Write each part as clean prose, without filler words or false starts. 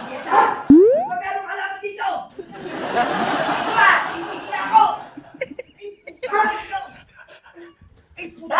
Magkano ka lang dito? Ito ah! Hindi na ako! Ay, puta!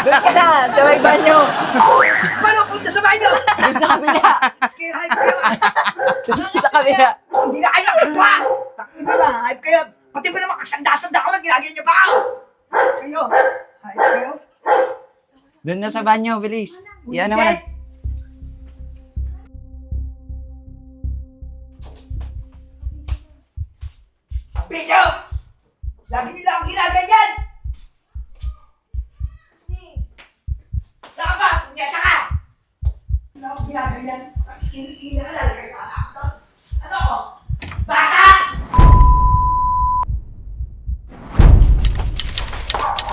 Doon ka na, sa may banyo. Paano punta sa bahay niyo? Doon sa kabila. Sige, hype kayo ah! Doon sa kabila. Hindi na kayo nakagawa! Takin na lang, hype kayo! Pati ba naman kakanda-tanda ko na ginagaya niyo pa ako? Hype kayo! Hype kayo! Doon na sa banyo, bilis. Yan naman. Bicho! Lagi nila akong ginaganyan! Saan ka ba? Punyeta ka! Hindi akong ginaganyan. Hindi ka lalagay sa anak ko. Ano ako? Bata!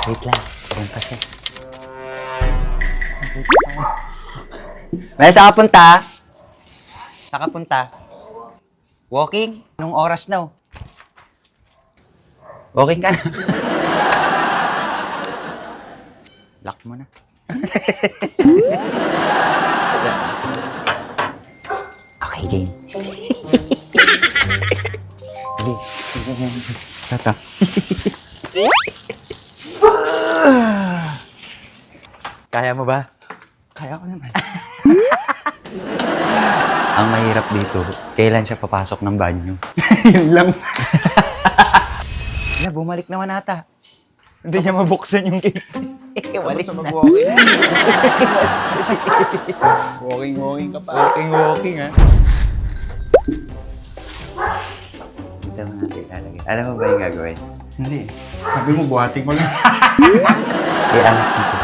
Wait lang. Parang kasi. May saan ka punta? Saan ka punta? Walking? Anong oras na? Walking ka na. Lock mo na. Okay, game. Bilis. Tata. Kaya mo ba? Kaya ko naman. Ang mahirap dito, kailan siya papasok ng banyo? Yun lang. Na, bumalik naman ata. Hindi niya mabuksan yung gate. Walis na. Walking. Walking ka pa. Walking ha. Dito mo natin ilalagay. Alam mo ba yung gagawin? Hindi. Sabi mo, buhating ko lang. Iangat dito.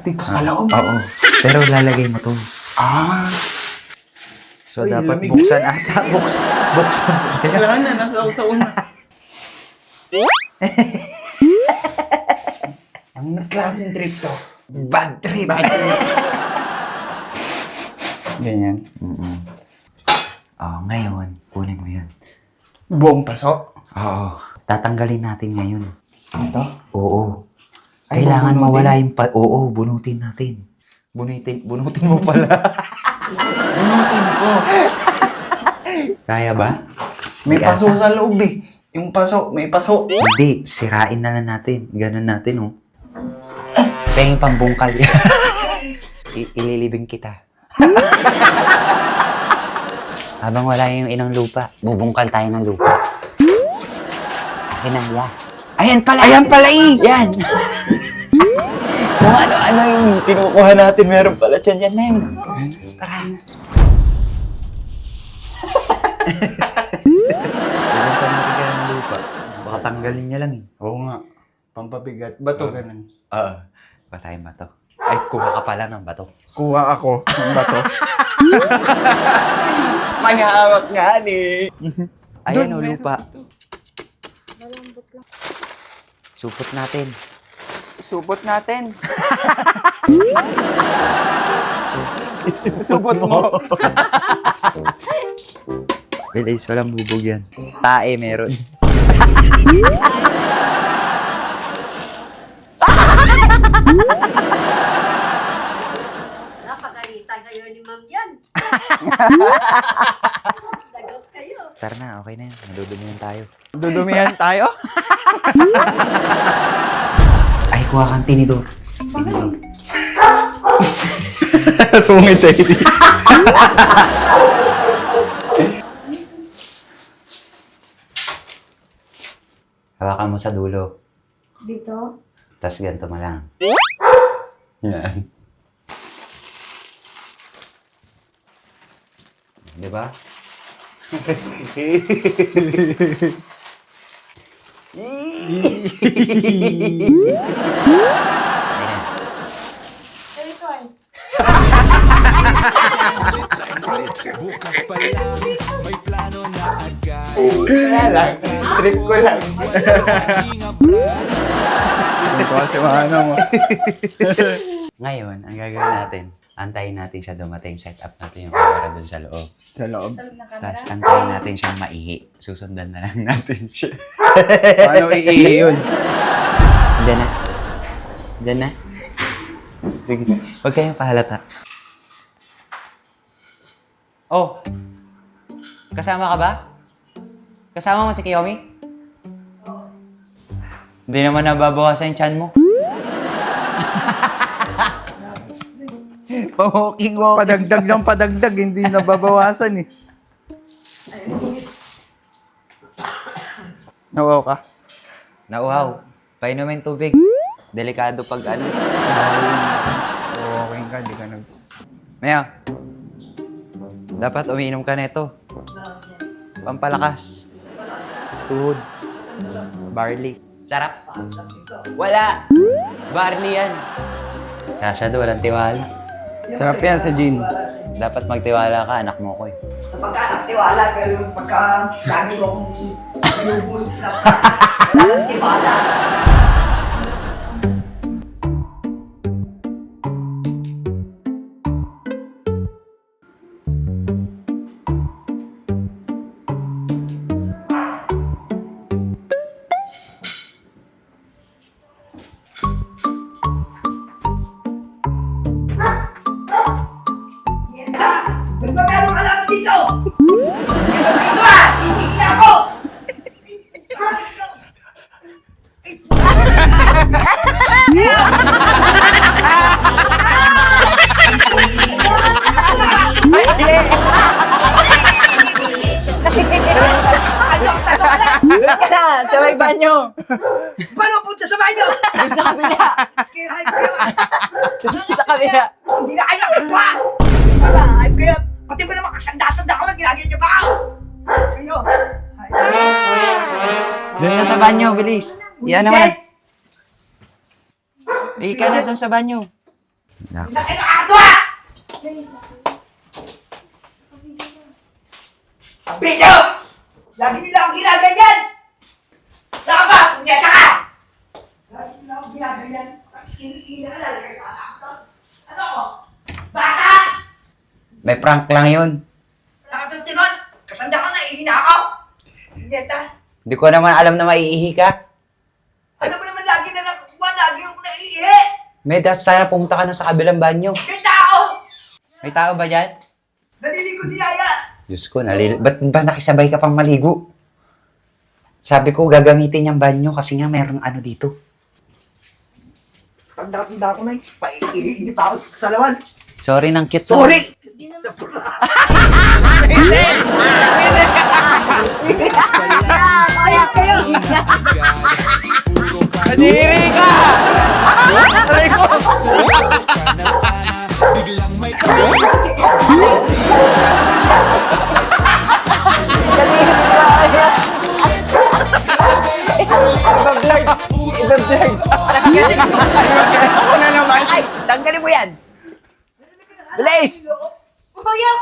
Dito sa loob? Oo. Pero lalagay mo to. Ah. So, Uy, dapat lamig. buksan ata. Buksan. Kailangan na, nasa usaw na. Ang klaseng trip to. Bad trip. Ganyan. Ngayon, kunin mo yun. Buong paso. Oo. Tatanggalin natin ngayon. Ito? Oo. Ay, Kailangan bubunutin? mawala yung Oo, bunutin natin. Bunutin mo pala. Bunutin ko. Kaya ba? May May paso asa. sa loob eh. Yung paso, may paso. Hindi, sirain na lang natin. Ganun natin, oh. Penging pambungkal. Ililibing kita. Habang wala yung inang lupa, bubungkal tayo ng lupa. Akin na, yan. Ayan pala! Ayan pala Yan! Kung ano-ano yung kinukuha natin, meron pala dyan. Yan na yun. Tara. Bibenta natin kaya ng lupa. Baka tanggalin niya lang eh. Oo nga. Pampabigat. Bato, ganun. Oo. Patayin bato. Ay, kuha ka pala ng bato. Kuha ako ng bato. May hawak nga ni. Ayan o, Doon, lupa. Supot natin. Supot natin. Supot mo. Bilis, walang bubog yan. Tae meron. Napagalitan kayo ni Ma'am yan. Lagot kayo. Tara na, okay na yan. Madudumihan tayo. Dudumihan tayo? Ay, kuha kang tinidor. Tinidor. Sungit eh. Hawakan mo sa dulo. Dito? Tapos ganito mo lang. Yan. Di ba? Ayan. Ito ay. Bukas pa lang, may plano na agad. Kaya lang. Trip ko lang. Hinga, brad. Baka si Mana mo. Ngayon, ang gagawin natin, antayin natin siya dumating, set up natin yung camera dun sa loob. Sa loob. Tapos antayin natin siyang maihi. Susundan na lang natin siya. Paano iihi yun? Diyan na. Diyan na. Sige. Huwag kayong pahalata. Oh! Kasama ka ba? Kasama mo si Kiyomi? Hindi naman nababawasan yung chan mo. Pamuking-walking. Padagdag ng padagdag, hindi nababawasan eh. Nawaw ka? Nauhaw. Painumin tubig. Delikado pag ano. Okay ka, di ka nag... Maya, dapat umiinom ka nito. Pampalakas. Tuhod. Barley. Sarap. Wala. Barley yan. Kasha doon, walang tiwala. Sarap yan sa gin. Dapat magtiwala ka, anak mo ko eh. Sa pagka-tiwala, pero pagka lagi kong binubul na walang tiwala. Yan na! Magpapero ka lang dito! Ito ah! Hihingi na ako! Sa may banyo! Paano punta sa banyo? Sa kabila! Kaya hype kayo ah! Sa kabila! Hindi na kayo nakakwa! Hype kayo! Pati ba naman kakanda-tanda ako na ginagaya niyo ba ako? Kayo! Doon na sa banyo, bilis. Yan naman. Ika na doon sa banyo. Hindi na kayo nakakatwa! Ang bicho! Lagi nila akong ginaganyan! Saan ba? Punyeta ka! Lagi nila akong ginaganyan. Inakalala kayo sa anak ko. Ano ko? Bata! May prank lang yun. Nakatutingon! Katanda ko na ihina ako! Punyeta! Hindi ko naman alam na maiihi ka. Alam mo naman lagi na nakukuha, lagi ako naiihi! Medas, sana pumunta ka na sa kabilang banyo. May tao! May tao ba dyan? Naliligo si Yaya! Diyos ko, ba't ba nakisabay ka pang maligo? Sabi ko, gagamitin niyang banyo kasi nga merong ano dito. Tanda-tanda ko na paiihi pa ako sa lawan. Sorry nang cute. Sorry! Kaya kayo! Kadiri ka! Aray ko! ka na sana biglang may Ibang vlog! Ibang vlog! Ako na naman! Ay, tanggalin mo yan! Bilis! Kuya!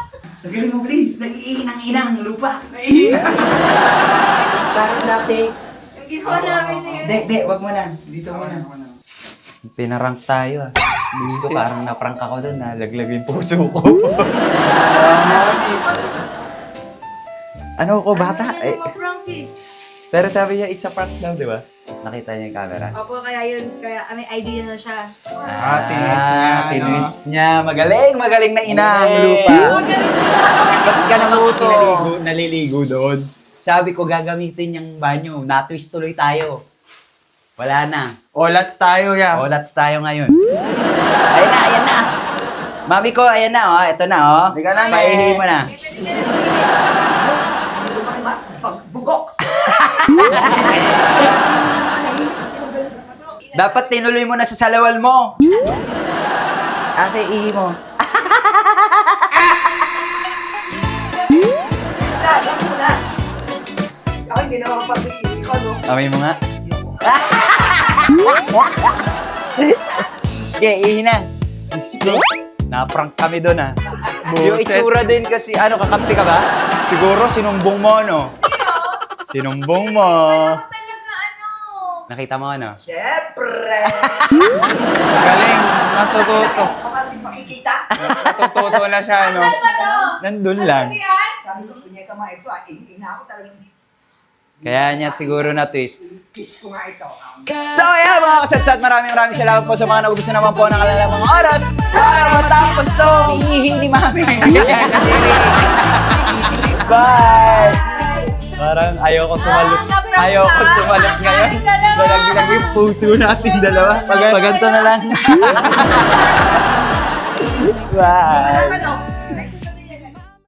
Tanggalin mo, bilis! Nag-iihi ng inang lupa. Parang dati. Yung ginawa namin na yun. Di, wag mo na. Dito mo na. Pinarank tayo ah. Gusto ko parang naprank ako doon na laglag yung puso ko. Ano ko, bata? Yan ang ma-prank eh. Pero sabi niya, it's a prank daw, di ba? Nakita niya yung camera. Opo, kaya yun. Kaya may idea na siya. tinis niya, no? Tinis niya. Magaling na ina ang lupa. Magaling sila. Ba't ka naman kasi naliligo doon? Sabi ko, gagamitin yung banyo. Na-twist tuloy tayo. Wala na. Olats tayo, ya. Olats tayo ngayon. Ayan na. Mami ko, ayan na, oh. Ito na, oh. Hindi ka na, Maihi mo na. Bugok! Dapat tinuloy mo na sa salawal mo. Asa ihi mo. Lasa mo na! Ako hindi na ako pag-iihi ko, no? Amoy mo nga. Okay, ihi na. Diyos ko. Naprank kami doon, ah. Yung itsura din kasi, ano, kakampi ka ba? Siguro, sinumbong mo, no? Sinumbong mo. Talaga ano. Nakita mo ano? Siyempre! Galing. Natututo. Baka hindi makikita. Natututo na siya, no? Saan ba to? Nandun lang. Ano yan? Sabi ko, punyeta mga ito, ina ako talagang Kaya niya siguro na twist. kiss ko nga ito. So yeah, mga kasatsat, maraming salamat po sa mga nagugusto naman po ng kalalang mga oras. Para matapos to, ihi ni Mami. Bye! Parang ayoko sumalut. Ayoko sumalut ngayon. Nalaglag yung puso natin dalawa. Pag ganito na lang. Bye! Ano?